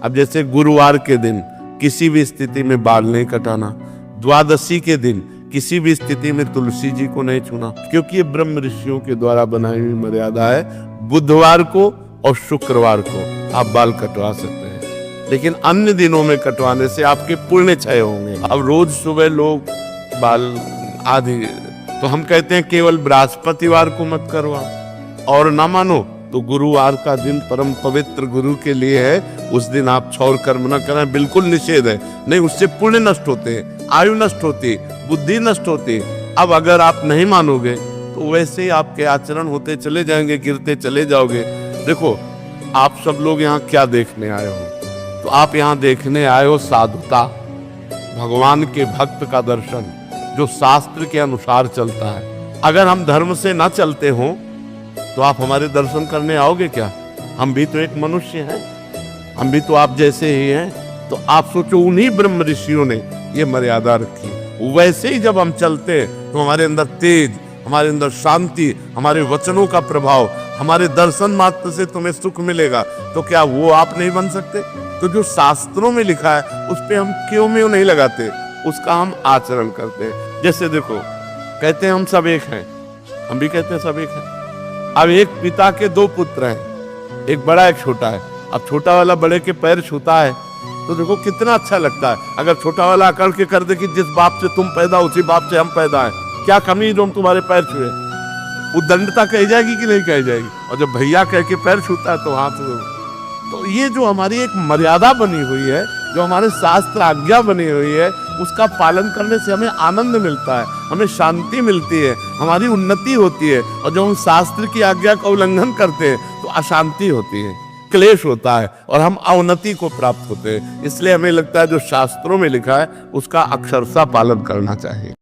अब जैसे गुरुवार के दिन किसी भी स्थिति में बाल नहीं कटाना, द्वादशी के दिन किसी भी स्थिति में तुलसी जी को नहीं छूना, क्योंकि ये ब्रह्म ऋषियों के द्वारा बनाई हुई मर्यादा है। बुधवार को और शुक्रवार को आप बाल कटवा सकते हैं, लेकिन अन्य दिनों में कटवाने से आपके पुण्य क्षय होंगे। अब रोज सुबह लोग बाल आदि, तो हम कहते हैं केवल बृहस्पतिवार को मत करवा, और ना मानो तो गुरुवार का दिन परम पवित्र गुरु के लिए है, उस दिन आप छौर कर्म न करें, बिल्कुल निषेध है। नहीं, उससे पुण्य नष्ट होते हैं, आयु नष्ट होती, बुद्धि नष्ट होती। अब अगर आप नहीं मानोगे तो वैसे ही आपके आचरण होते चले जाएंगे, गिरते चले जाओगे। देखो, आप सब लोग यहाँ क्या देखने आए हो? तो आप यहाँ देखने आए हो साधुता, भगवान के भक्त का दर्शन, जो शास्त्र के अनुसार चलता है। अगर हम धर्म से ना चलते हो तो आप हमारे दर्शन करने आओगे क्या? हम भी तो एक मनुष्य हैं, हम भी तो आप जैसे ही हैं। तो आप सोचो, उन्हीं ब्रह्म ऋषियों ने ये मर्यादा रखी। वैसे ही जब हम चलते तो हमारे अंदर तेज, हमारे अंदर शांति, हमारे वचनों का प्रभाव, हमारे दर्शन मात्र से तुम्हें सुख मिलेगा। तो क्या वो आप नहीं बन सकते? तो जो शास्त्रों में लिखा है उस पे हम क्यों नहीं लगाते, उसका हम आचरण करते हैं। जैसे देखो, कहते हैं हम सब एक हैं, हम भी कहते हैं सब एक हैं। अब एक पिता के दो पुत्र हैं, एक बड़ा एक छोटा है। अब छोटा वाला बड़े के पैर छूता है तो देखो कितना अच्छा लगता है। अगर छोटा वाला अकड़ के कर दे कि जिस बाप से तुम पैदा उसी बाप से हम पैदा हैं, क्या कमी जो हम तुम्हारे पैर छुए, वो दंडता कही जाएगी कि नहीं कही जाएगी? और जब भैया कह के पैर छूता है तो हाथ। तो ये जो हमारी एक मर्यादा बनी हुई है, जो हमारे शास्त्र आज्ञा बनी हुई है, उसका पालन करने से हमें आनंद मिलता है, हमें शांति मिलती है, हमारी उन्नति होती है। और जब हम शास्त्र की आज्ञा का उल्लंघन करते हैं तो अशांति होती है, क्लेश होता है और हम अवनति को प्राप्त होते हैं। इसलिए हमें लगता है जो शास्त्रों में लिखा है उसका अक्षरशः पालन करना चाहिए।